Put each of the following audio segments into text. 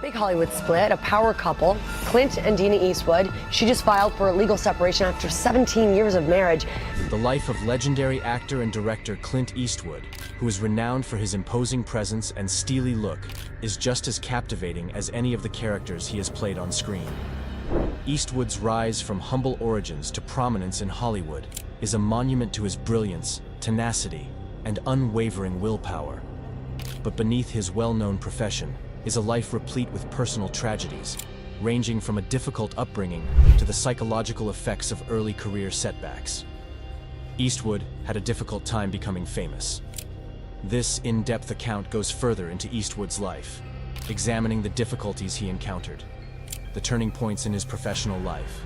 Big Hollywood split, a power couple, Clint and Dina Eastwood. She just filed for a legal separation after 17 years of marriage. The life of legendary actor and director Clint Eastwood, who is renowned for his imposing presence and steely look, is just as captivating as any of the characters he has played on screen. Eastwood's rise from humble origins to prominence in Hollywood is a monument to his brilliance, tenacity, and unwavering willpower. But beneath his well-known profession is a life replete with personal tragedies, ranging from a difficult upbringing to the psychological effects of early career setbacks. Eastwood had a difficult time becoming famous. This in-depth account goes further into Eastwood's life, examining the difficulties he encountered, the turning points in his professional life,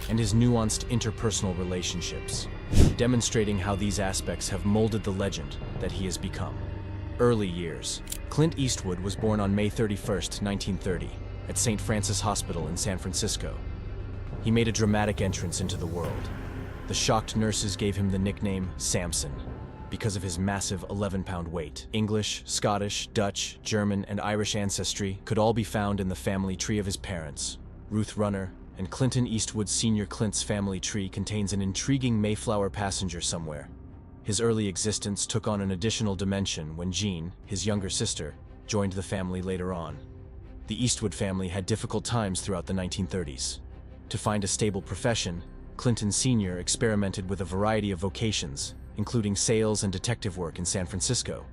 and his nuanced interpersonal relationships, demonstrating how these aspects have molded the legend that he has become. Early years. Clint Eastwood was born on May 31, 1930, at St. Francis Hospital in San Francisco. He made a dramatic entrance into the world. The shocked nurses gave him the nickname Samson because of his massive 11-pound weight. English, Scottish, Dutch, German, and Irish ancestry could all be found in the family tree of his parents, Ruth Runner, and Clinton Eastwood Sr. Clint's family tree contains an intriguing Mayflower passenger somewhere. His early existence took on an additional dimension when Jean, his younger sister, joined the family later on. The Eastwood family had difficult times throughout the 1930s. To find a stable profession, Clinton Sr. experimented with a variety of vocations, including sales and detective work in San Francisco.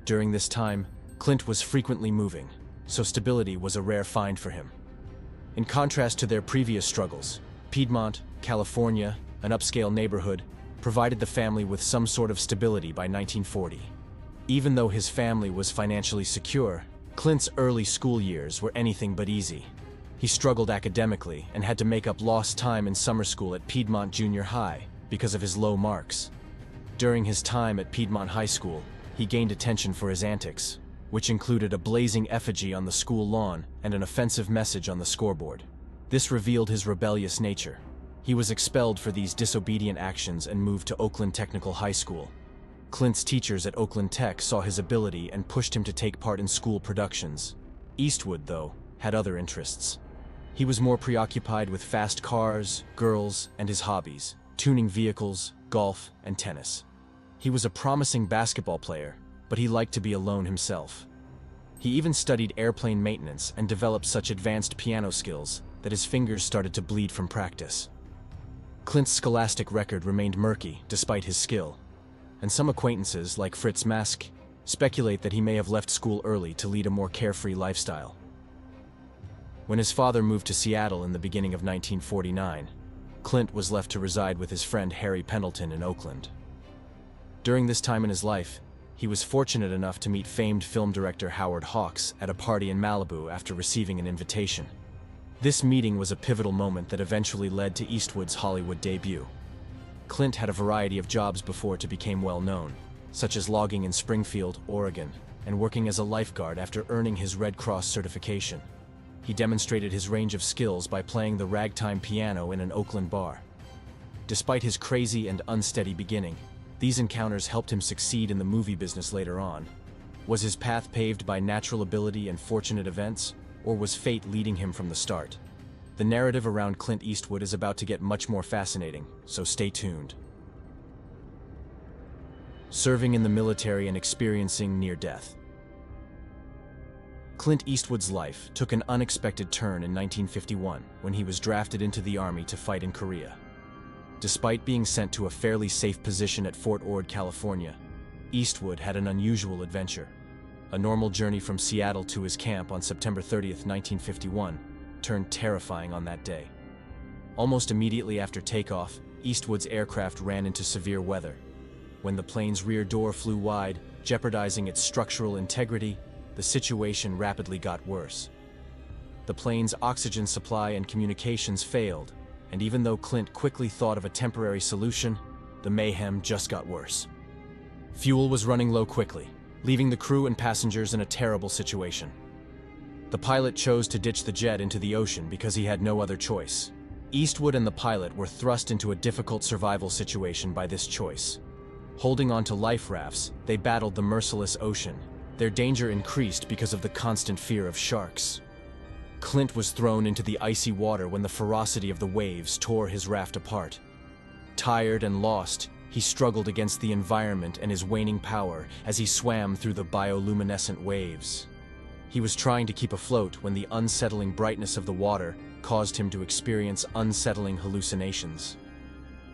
During this time, Clint was frequently moving, so stability was a rare find for him. In contrast to their previous struggles, Piedmont, California, an upscale neighborhood, provided the family with some sort of stability by 1940. Even though his family was financially secure, Clint's early school years were anything but easy. He struggled academically and had to make up lost time in summer school at Piedmont Junior High because of his low marks. During his time at Piedmont High School, he gained attention for his antics, which included a blazing effigy on the school lawn and an offensive message on the scoreboard. This revealed his rebellious nature. He was expelled for these disobedient actions and moved to Oakland Technical High School. Clint's teachers at Oakland Tech saw his ability and pushed him to take part in school productions. Eastwood, though, had other interests. He was more preoccupied with fast cars, girls, and his hobbies, tuning vehicles, golf, and tennis. He was a promising basketball player, but he liked to be alone himself. He even studied airplane maintenance and developed such advanced piano skills that his fingers started to bleed from practice. Clint's scholastic record remained murky despite his skill, and some acquaintances, like Fritz Mask, speculate that he may have left school early to lead a more carefree lifestyle. When his father moved to Seattle in the beginning of 1949, Clint was left to reside with his friend Harry Pendleton in Oakland. During this time in his life, he was fortunate enough to meet famed film director Howard Hawks at a party in Malibu after receiving an invitation. This meeting was a pivotal moment that eventually led to Eastwood's Hollywood debut. Clint had a variety of jobs before to become well known, such as logging in Springfield, Oregon, and working as a lifeguard after earning his Red Cross certification. He demonstrated his range of skills by playing the ragtime piano in an Oakland bar. Despite his crazy and unsteady beginning, these encounters helped him succeed in the movie business later on. Was his path paved by natural ability and fortunate events, or was fate leading him from the start? The narrative around Clint Eastwood is about to get much more fascinating, so stay tuned. Serving in the military and experiencing near death. Clint Eastwood's life took an unexpected turn in 1951 when he was drafted into the Army to fight in Korea. Despite being sent to a fairly safe position at Fort Ord, California, Eastwood had an unusual adventure. A normal journey from Seattle to his camp on September 30th, 1951, turned terrifying on that day. Almost immediately after takeoff, Eastwood's aircraft ran into severe weather. When the plane's rear door flew wide, jeopardizing its structural integrity, the situation rapidly got worse. The plane's oxygen supply and communications failed, and even though Clint quickly thought of a temporary solution, the mayhem just got worse. Fuel was running low quickly, leaving the crew and passengers in a terrible situation. The pilot chose to ditch the jet into the ocean because he had no other choice. Eastwood and the pilot were thrust into a difficult survival situation by this choice. Holding onto life rafts, they battled the merciless ocean. Their danger increased because of the constant fear of sharks. Clint was thrown into the icy water when the ferocity of the waves tore his raft apart. Tired and lost, he struggled against the environment and his waning power as he swam through the bioluminescent waves. He was trying to keep afloat when the unsettling brightness of the water caused him to experience unsettling hallucinations.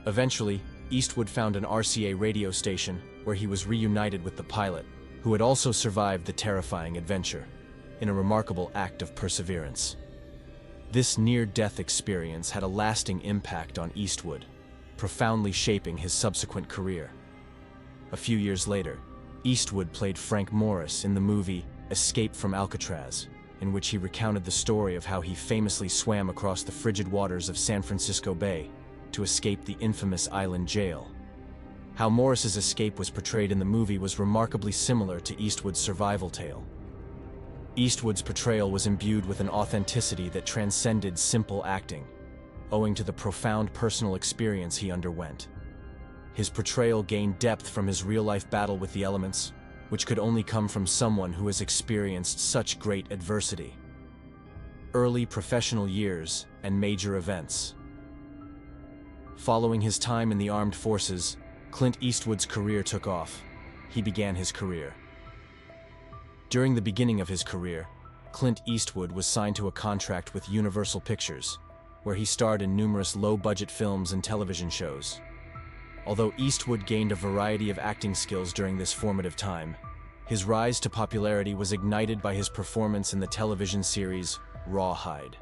Eventually, Eastwood found an RCA radio station where he was reunited with the pilot, who had also survived the terrifying adventure, in a remarkable act of perseverance. This near-death experience had a lasting impact on Eastwood, profoundly shaping his subsequent career. A few years later, Eastwood played Frank Morris in the movie Escape from Alcatraz, in which he recounted the story of how he famously swam across the frigid waters of San Francisco Bay to escape the infamous island jail. How Morris's escape was portrayed in the movie was remarkably similar to Eastwood's survival tale. Eastwood's portrayal was imbued with an authenticity that transcended simple acting, owing to the profound personal experience he underwent. His portrayal gained depth from his real-life battle with the elements, which could only come from someone who has experienced such great adversity. Early professional years and major events. Following his time in the armed forces, Clint Eastwood's career took off. He began his career. During the beginning of his career, Clint Eastwood was signed to a contract with Universal Pictures, where he starred in numerous low-budget films and television shows. Although Eastwood gained a variety of acting skills during this formative time, his rise to popularity was ignited by his performance in the television series Rawhide.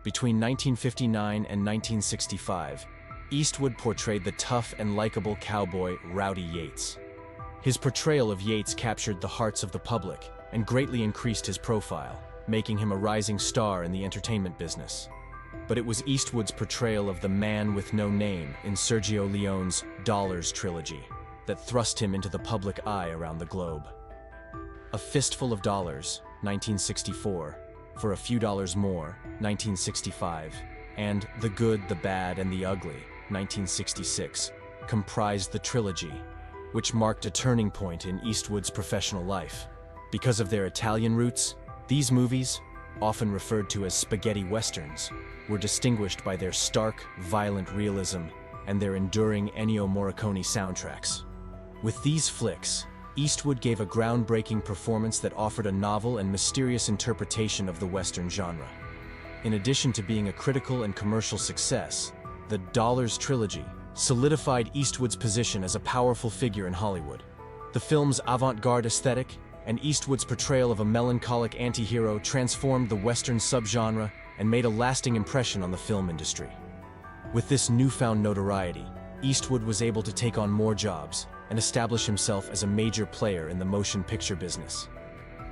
Between 1959 and 1965, Eastwood portrayed the tough and likable cowboy Rowdy Yates. His portrayal of Yates captured the hearts of the public and greatly increased his profile, making him a rising star in the entertainment business. But it was Eastwood's portrayal of the man with no name in Sergio Leone's Dollars trilogy that thrust him into the public eye around the globe. A Fistful of Dollars, 1964, For a Few Dollars More, 1965, and The Good, the Bad, and the Ugly, 1966, comprised the trilogy, which marked a turning point in Eastwood's professional life. Because of their Italian roots, these movies, often referred to as spaghetti westerns, were distinguished by their stark, violent realism and their enduring Ennio Morricone soundtracks. With these flicks, Eastwood gave a groundbreaking performance that offered a novel and mysterious interpretation of the Western genre. In addition to being a critical and commercial success, the Dollars trilogy solidified Eastwood's position as a powerful figure in Hollywood. The film's avant-garde aesthetic and Eastwood's portrayal of a melancholic anti-hero transformed the Western subgenre and made a lasting impression on the film industry. With this newfound notoriety, Eastwood was able to take on more jobs and establish himself as a major player in the motion picture business.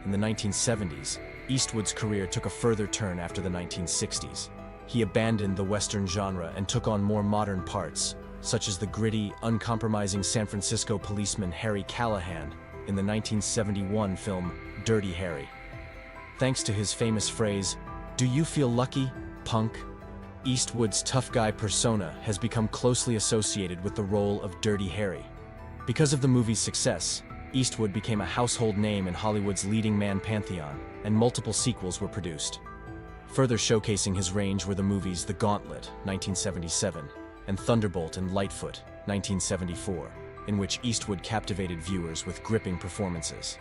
In the 1970s, Eastwood's career took a further turn after the 1960s. He abandoned the Western genre and took on more modern parts, such as the gritty, uncompromising San Francisco policeman Harry Callahan in the 1971 film Dirty Harry. Thanks to his famous phrase, "Do you feel lucky, punk?" Eastwood's tough guy persona has become closely associated with the role of Dirty Harry. Because of the movie's success, Eastwood became a household name in Hollywood's leading man pantheon, and multiple sequels were produced. Further showcasing his range were the movies The Gauntlet, 1977, and Thunderbolt and Lightfoot, 1974, in which Eastwood captivated viewers with gripping performances.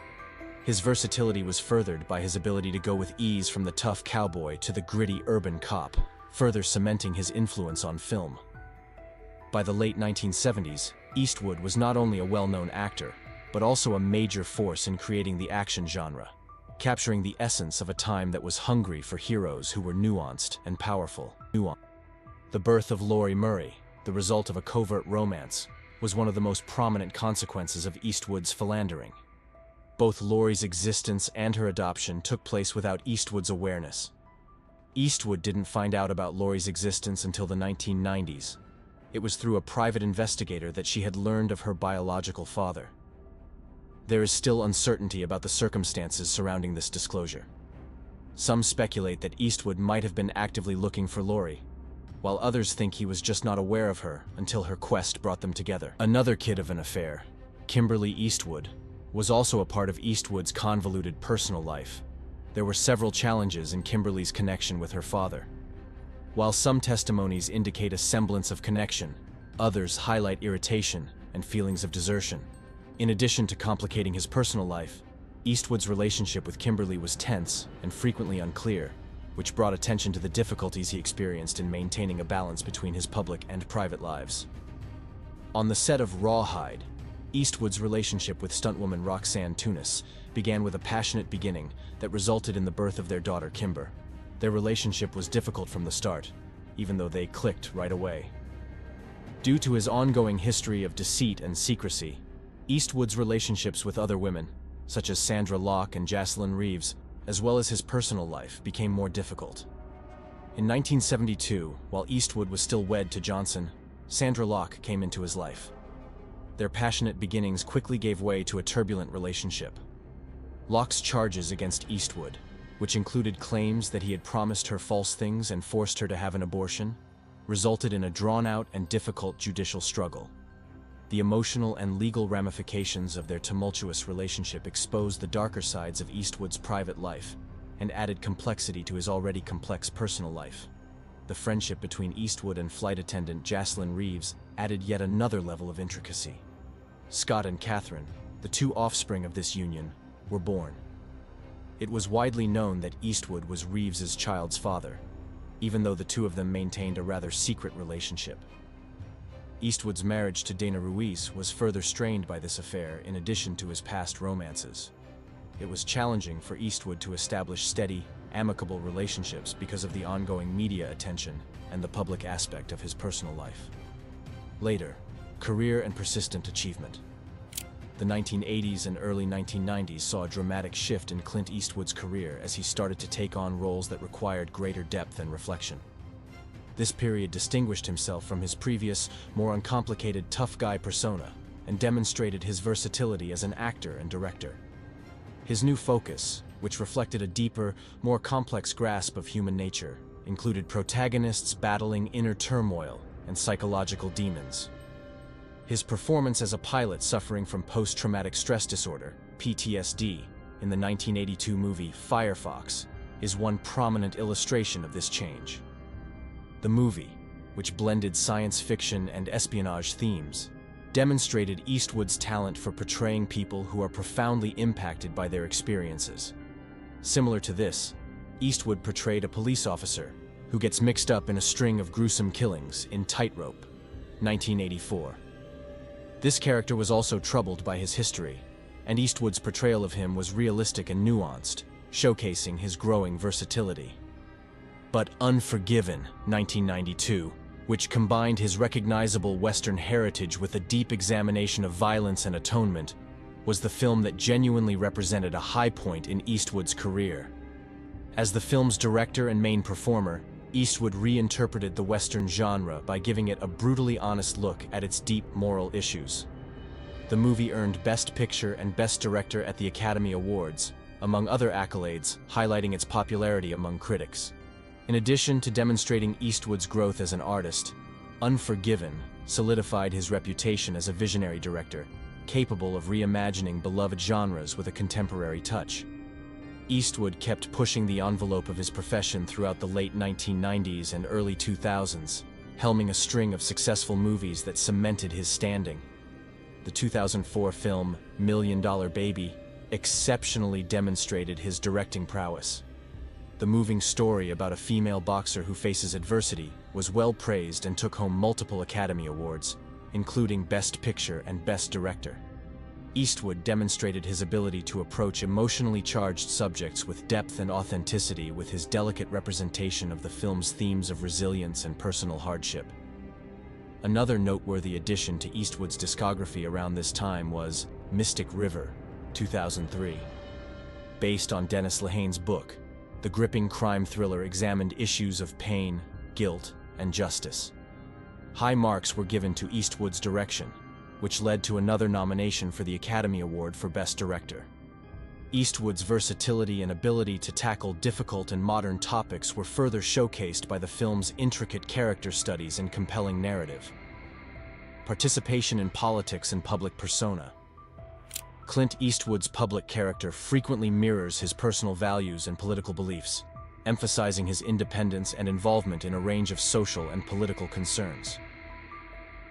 His versatility was furthered by his ability to go with ease from the tough cowboy to the gritty urban cop, further cementing his influence on film. By the late 1970s, Eastwood was not only a well-known actor, but also a major force in creating the action genre, capturing the essence of a time that was hungry for heroes who were nuanced and powerful. The birth of Laurie Murray, the result of a covert romance, was one of the most prominent consequences of Eastwood's philandering. Both Laurie's existence and her adoption took place without Eastwood's awareness. Eastwood didn't find out about Laurie's existence until the 1990s. It was through a private investigator that she had learned of her biological father. There is still uncertainty about the circumstances surrounding this disclosure. Some speculate that Eastwood might have been actively looking for Laurie, while others think he was just not aware of her until her quest brought them together. Another kid of an affair, Kimberly Eastwood, was also a part of Eastwood's convoluted personal life. there were several challenges in Kimberly's connection with her father. While some testimonies indicate a semblance of connection, others highlight irritation and feelings of desertion. In addition to complicating his personal life, Eastwood's relationship with Kimberly was tense and frequently unclear, which brought attention to the difficulties he experienced in maintaining a balance between his public and private lives. On the set of Rawhide, Eastwood's relationship with stuntwoman Roxanne Tunis began with a passionate beginning that resulted in the birth of their daughter Kimber. Their relationship was difficult from the start, even though they clicked right away. Due to his ongoing history of deceit and secrecy, Eastwood's relationships with other women, such as Sandra Locke and Jocelyn Reeves, as well as his personal life, became more difficult. In 1972, while Eastwood was still wed to Johnson, Sandra Locke came into his life. Their passionate beginnings quickly gave way to a turbulent relationship. Locke's charges against Eastwood, which included claims that he had promised her false things and forced her to have an abortion, resulted in a drawn-out and difficult judicial struggle. The emotional and legal ramifications of their tumultuous relationship exposed the darker sides of Eastwood's private life and added complexity to his already complex personal life. The friendship between Eastwood and flight attendant Jocelyn Reeves added yet another level of intricacy. Scott and Catherine, the two offspring of this union, were born. It was widely known that Eastwood was Reeves's child's father, even though the two of them maintained a rather secret relationship. Eastwood's marriage to Dana Ruiz was further strained by this affair in addition to his past romances. It was challenging for Eastwood to establish steady, amicable relationships because of the ongoing media attention and the public aspect of his personal life. Later, career and persistent achievement. The 1980s and early 1990s saw a dramatic shift in Clint Eastwood's career as he started to take on roles that required greater depth and reflection. This period distinguished himself from his previous, more uncomplicated tough guy persona and demonstrated his versatility as an actor and director. His new focus, which reflected a deeper, more complex grasp of human nature, included protagonists battling inner turmoil and psychological demons. His performance as a pilot suffering from post-traumatic stress disorder, PTSD, in the 1982 movie Firefox, is one prominent illustration of this change. The movie, which blended science fiction and espionage themes, demonstrated Eastwood's talent for portraying people who are profoundly impacted by their experiences. Similar to this, Eastwood portrayed a police officer who gets mixed up in a string of gruesome killings in Tightrope, 1984. This character was also troubled by his history, and Eastwood's portrayal of him was realistic and nuanced, showcasing his growing versatility. But Unforgiven, 1992, which combined his recognizable Western heritage with a deep examination of violence and atonement, was the film that genuinely represented a high point in Eastwood's career. As the film's director and main performer, Eastwood reinterpreted the Western genre by giving it a brutally honest look at its deep moral issues. The movie earned Best Picture and Best Director at the Academy Awards, among other accolades, highlighting its popularity among critics. In addition to demonstrating Eastwood's growth as an artist, Unforgiven solidified his reputation as a visionary director, capable of reimagining beloved genres with a contemporary touch. Eastwood kept pushing the envelope of his profession throughout the late 1990s and early 2000s, helming a string of successful movies that cemented his standing. The 2004 film $1 Million Baby exceptionally demonstrated his directing prowess. The moving story about a female boxer who faces adversity was well praised and took home multiple Academy Awards, including Best Picture and Best Director. Eastwood demonstrated his ability to approach emotionally charged subjects with depth and authenticity with his delicate representation of the film's themes of resilience and personal hardship. Another noteworthy addition to Eastwood's discography around this time was Mystic River, 2003. Based on Dennis Lehane's book, the gripping crime thriller examined issues of pain, guilt, and justice. High marks were given to Eastwood's direction, which led to another nomination for the Academy Award for Best Director. Eastwood's versatility and ability to tackle difficult and modern topics were further showcased by the film's intricate character studies and compelling narrative. Participation in politics and public persona. Clint Eastwood's public character frequently mirrors his personal values and political beliefs, emphasizing his independence and involvement in a range of social and political concerns.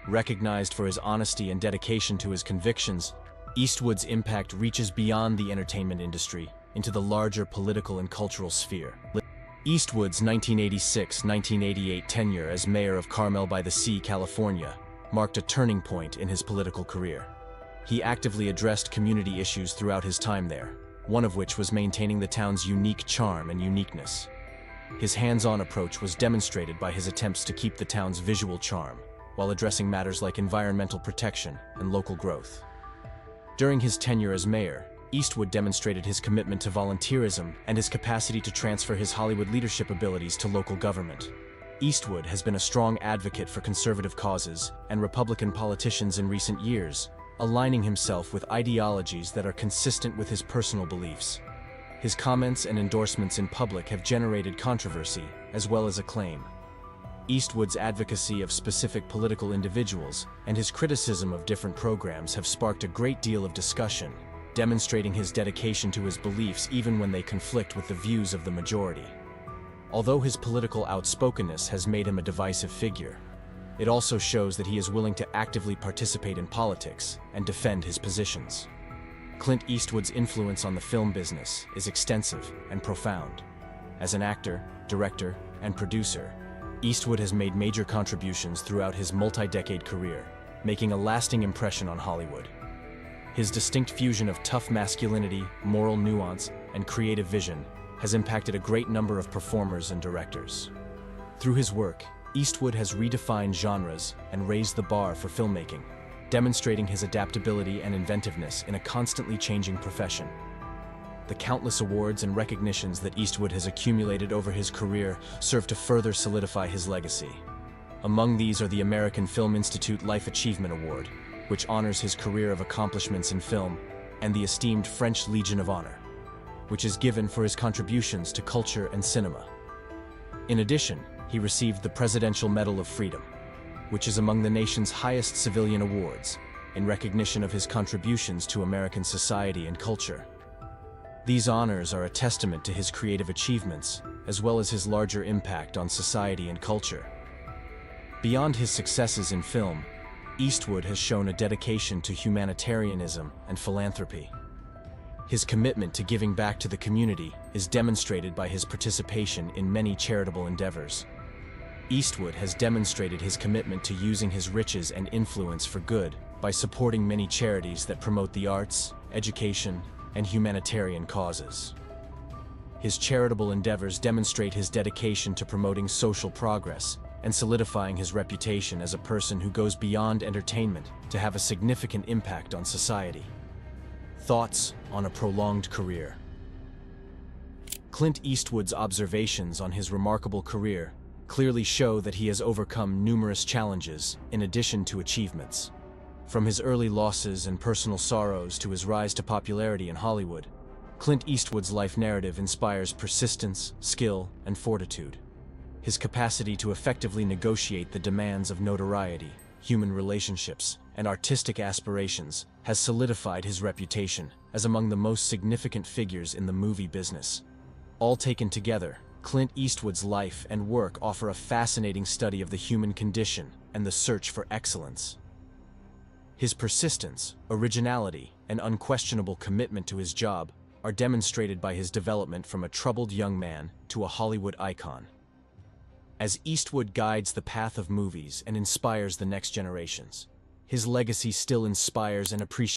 Recognized for his honesty and dedication to his convictions, Eastwood's impact reaches beyond the entertainment industry into the larger political and cultural sphere. Eastwood's 1986-1988 tenure as mayor of Carmel-by-the-Sea, California, marked a turning point in his political career. He actively addressed community issues throughout his time there, one of which was maintaining the town's unique charm and uniqueness. His hands-on approach was demonstrated by his attempts to keep the town's visual charm, while addressing matters like environmental protection and local growth. During his tenure as mayor, Eastwood demonstrated his commitment to volunteerism and his capacity to transfer his Hollywood leadership abilities to local government. Eastwood has been a strong advocate for conservative causes and Republican politicians in recent years, aligning himself with ideologies that are consistent with his personal beliefs. His comments and endorsements in public have generated controversy, as well as acclaim. Eastwood's advocacy of specific political individuals and his criticism of different programs have sparked a great deal of discussion, demonstrating his dedication to his beliefs even when they conflict with the views of the majority. Although his political outspokenness has made him a divisive figure, it also shows that he is willing to actively participate in politics and defend his positions. Clint Eastwood's influence on the film business is extensive and profound. As an actor, director, and producer, Eastwood has made major contributions throughout his multi-decade career, making a lasting impression on Hollywood. His distinct fusion of tough masculinity, moral nuance, and creative vision has impacted a great number of performers and directors. Through his work, Eastwood has redefined genres and raised the bar for filmmaking, demonstrating his adaptability and inventiveness in a constantly changing profession. The countless awards and recognitions that Eastwood has accumulated over his career serve to further solidify his legacy. Among these are the American Film Institute Life Achievement Award, which honors his career of accomplishments in film, and the esteemed French Legion of Honor, which is given for his contributions to culture and cinema. In addition, he received the Presidential Medal of Freedom, which is among the nation's highest civilian awards, in recognition of his contributions to American society and culture. These honors are a testament to his creative achievements, as well as his larger impact on society and culture. Beyond his successes in film, Eastwood has shown a dedication to humanitarianism and philanthropy. His commitment to giving back to the community is demonstrated by his participation in many charitable endeavors. Eastwood has demonstrated his commitment to using his riches and influence for good by supporting many charities that promote the arts, education, and humanitarian causes. His charitable endeavors demonstrate his dedication to promoting social progress and solidifying his reputation as a person who goes beyond entertainment to have a significant impact on society. Thoughts on a prolonged career. Clint Eastwood's observations on his remarkable career clearly show that he has overcome numerous challenges in addition to achievements. From his early losses and personal sorrows to his rise to popularity in Hollywood, Clint Eastwood's life narrative inspires persistence, skill, and fortitude. His capacity to effectively negotiate the demands of notoriety, human relationships, and artistic aspirations has solidified his reputation as among the most significant figures in the movie business. All taken together, Clint Eastwood's life and work offer a fascinating study of the human condition and the search for excellence. His persistence, originality, and unquestionable commitment to his job are demonstrated by his development from a troubled young man to a Hollywood icon. As Eastwood guides the path of movies and inspires the next generations, his legacy still inspires and appreciates